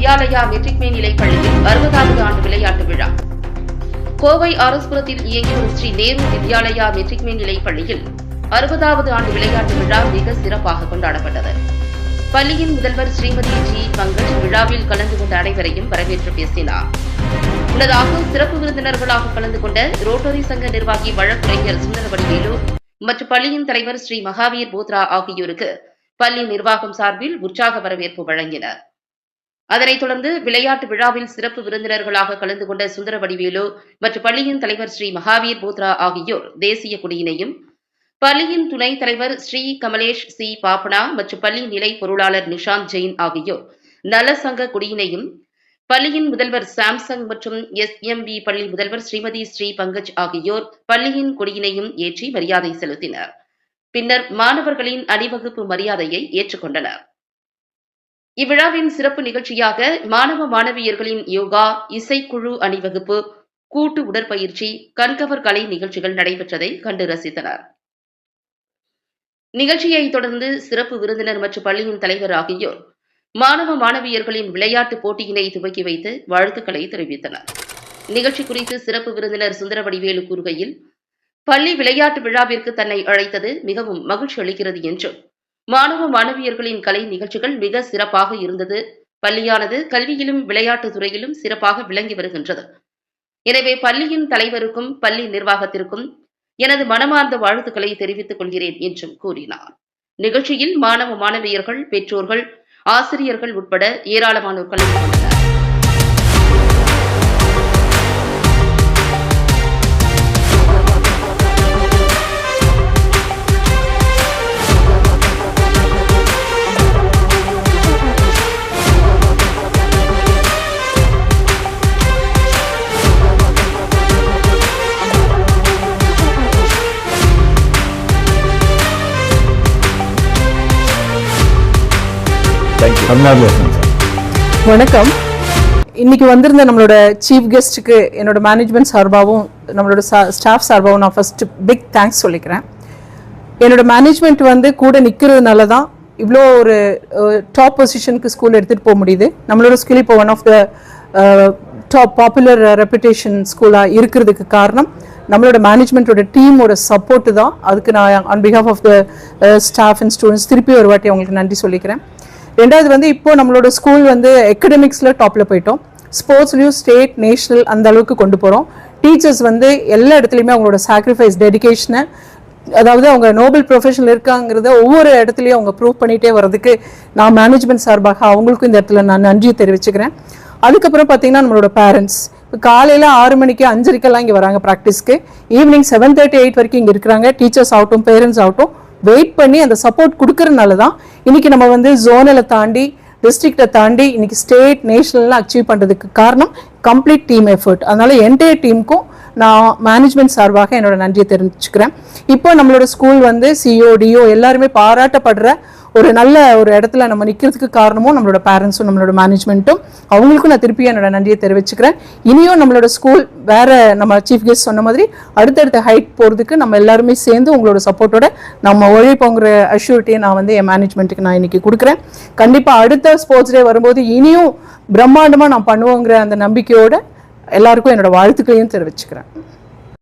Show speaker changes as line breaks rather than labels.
Vidyalaya matric மேல்நிலைப் பள்ளியில் 60வது ஆண்டு விளையாட்டு விழா. கோவை ஆர்எஸ்புரத்தில் இயங்கி வரும் ஸ்ரீ நேரு வித்யாலயா மெட்ரிக் மேல்நிலைப் பள்ளியில் 60வது ஆண்டு விளையாட்டு விழா மிக சிறப்பாக கொண்டாடப்பட்டது. பள்ளியின் முதல்வர் ஸ்ரீமதி ஜி பங்கஜ் விழாவில் கலந்து கொண்ட அனைவரையும் வரவேற்று பேசினார். முன்னதாக சிறப்பு விருந்தினர்களாக கலந்து கொண்ட ரோட்டரி சங்க நிர்வாகி வழக்குரைஞர் சுந்தரவடிவேலு மற்றும் பள்ளியின் தலைவர் ஸ்ரீ மகாவீர் போத்ரா ஆகியோருக்கு பள்ளி நிர்வாகம் சார்பில் உற்சாக வரவேற்பு வழங்கினர். அதனைத் தொடர்ந்து விளையாட்டு விழாவில் சிறப்பு விருந்தினர்களாக கலந்து கொண்ட சுந்தரவடிவேலு மற்றும் பள்ளியின் தலைவர் ஸ்ரீ மகாவீர் போத்ரா ஆகியோர் தேசிய கொடியினையும், பள்ளியின் துணைத் தலைவர் ஸ்ரீ கமலேஷ் சி பாப்பனா மற்றும் பள்ளி நிலை பொருளாளர் நிஷாந்த் ஜெயின் ஆகியோர் நலசங்க கொடியினையும், பள்ளியின் முதல்வர் சாம்சங் மற்றும் SMB பள்ளி முதல்வர் ஸ்ரீமதி ஸ்ரீ பங்கஜ் ஆகியோர் பள்ளியின் கொடியினையும் ஏற்றி மரியாதை செலுத்தினர். பின்னர் மாணவர்களின் அணிவகுப்பு மரியாதையை ஏற்றுக்கொண்டனர். இவ்விழாவின் சிறப்பு நிகழ்ச்சியாக மாணவ மாணவியர்களின் யோகா, இசைக்குழு அணிவகுப்பு, கூட்டு உடற்பயிற்சி, கண்கவர் கலை நிகழ்ச்சிகள் நடைபெற்றதை கண்டு ரசித்தனர். நிகழ்ச்சியை தொடர்ந்து சிறப்பு விருந்தினர் மற்றும் பள்ளியின் தலைவர் ஆகியோர் மாணவ மாணவியர்களின் விளையாட்டு போட்டியினை துவக்கி வைத்து வாழ்த்துக்களை தெரிவித்தனர். நிகழ்ச்சி குறித்து சிறப்பு விருந்தினர் சுந்தரவடிவேலு கூறுகையில், பள்ளி விளையாட்டு விழாவிற்கு தன்னை அழைத்தது மிகவும் மகிழ்ச்சி அளிக்கிறது என்றும், மாணவ மாணவியர்களின் கலை நிகழ்ச்சிகள் மிக சிறப்பாக இருந்தது. பள்ளியானது கல்வியிலும் விளையாட்டுத் துறையிலும் சிறப்பாக விளங்கி வருகின்றது. எனவே பள்ளியின் தலைவருக்கும் பள்ளி நிர்வாகத்திற்கும் எனது மனமார்ந்த வாழ்த்துக்களை தெரிவித்துக் கொள்கிறேன் என்றும் கூறினார். நிகழ்ச்சியில் மாணவ மாணவியர்கள், பெற்றோர்கள், ஆசிரியர்கள் உட்பட ஏராளமானோர் கலந்து கொண்டனர்.
வணக்கம். இன்னைக்கு வந்திருந்த நம்மளோட சீஃப் கெஸ்ட்டுக்கு என்னோட மேனேஜ்மெண்ட் சார்பாகவும் நம்மளோட ஸ்டாஃப் சார்பாகவும் நான் ஃபர்ஸ்ட் பிக் தேங்க்ஸ் சொல்லிக்கிறேன். என்னோட மேனேஜ்மெண்ட் வந்து கூட நிற்கிறதுனால தான் இவ்வளோ ஒரு டாப் பொசிஷனுக்கு ஸ்கூல் எடுத்துகிட்டு போக முடியுது. நம்மளோட ஸ்கூல் இப்போ one of the top popular reputation ஸ்கூலாக இருக்கிறதுக்கு காரணம் நம்மளோட மேனேஜ்மெண்ட்டோட டீமோட சப்போர்ட்டு தான். அதுக்கு நான் on behalf of the staff and students திருப்பி ஒரு வாட்டி அவங்களுக்கு நன்றி சொல்லிக்கிறேன். ரெண்டாவது வந்து இப்போ நம்மளோட ஸ்கூல் வந்து எக்கடமிக்ஸில் டாப்பில் போயிட்டோம். ஸ்போர்ட்ஸ்லையும் ஸ்டேட், நேஷனல் அந்த அளவுக்கு கொண்டு போகிறோம். டீச்சர்ஸ் வந்து எல்லா இடத்துலையுமே அவங்களோட சாக்ரிஃபைஸ், டெடிகேஷனை, அதாவது அவங்க நோபல் ப்ரொஃபஷனில் இருக்காங்கிறத ஒவ்வொரு இடத்துலையும் அவங்க ப்ரூவ் பண்ணிகிட்டே வர்றதுக்கு நான் மேனேஜ்மெண்ட் சார்பாக அவங்களுக்கும் இந்த இடத்துல நான் நன்றி தெரிவிச்சுக்கிறேன். அதுக்கப்புறம் பார்த்தீங்கன்னா நம்மளோட பேரண்ட்ஸ் இப்போ காலையில் 6 மணிக்கு 5:30 இங்கே வராங்க ப்ராக்டிஸ்க்கு. ஈவினிங் 7:30 8 வரைக்கும் இங்கே இருக்கிறாங்க. டீச்சர்ஸ் ஆகட்டும், பேரண்ட்ஸ் ஆகட்டும் வெயிட் பண்ணி அந்த சப்போர்ட் கொடுக்கறதுனால தான் இன்னைக்கு நம்ம வந்து ஜோனலை தாண்டி, டிஸ்ட்ரிக்டை தாண்டி இன்னைக்கு ஸ்டேட், நேஷனல்லாம் அச்சீவ் பண்ணுறதுக்கு காரணம் கம்ப்ளீட் டீம் எஃபர்ட். அதனால என்டையர் டீமுக்கும் நான் மேனேஜ்மெண்ட் சார்பாக என்னோட நன்றியை தெரிவிச்சுக்கிறேன். இப்போ நம்மளோட ஸ்கூல் வந்து CO, DO எல்லாருமே பாராட்டப்படுற ஒரு நல்ல ஒரு இடத்துல நம்ம நிற்கிறதுக்கு காரணமும் நம்மளோட பேரண்ட்ஸும் நம்மளோட மேனேஜ்மெண்ட்டும். அவங்களுக்கும் நான் திருப்பி என்னோட நன்றியை தெரிவிச்சுக்கிறேன். இனியும் நம்மளோட ஸ்கூல் வேற நம்ம சீஃப் கெஸ்ட் சொன்ன மாதிரி அடுத்தடுத்த ஹைட் போகிறதுக்கு நம்ம எல்லாருமே சேர்ந்து உங்களோட சப்போர்ட்டோட நம்ம உழைப்போங்கிற அஷ்யூரிட்டியை நான் வந்து என் மேனேஜ்மெண்ட்டுக்கு நான் இன்னைக்கு கொடுக்குறேன். கண்டிப்பாக அடுத்த ஸ்போர்ட்ஸ் டே வரும்போது இனியும் பிரம்மாண்டமாக நான் பண்ணுவோங்கிற அந்த நம்பிக்கையோட எல்லாருக்கும் என்னோட வாழ்த்துக்களையும் தெரிவிச்சுக்கிறேன்.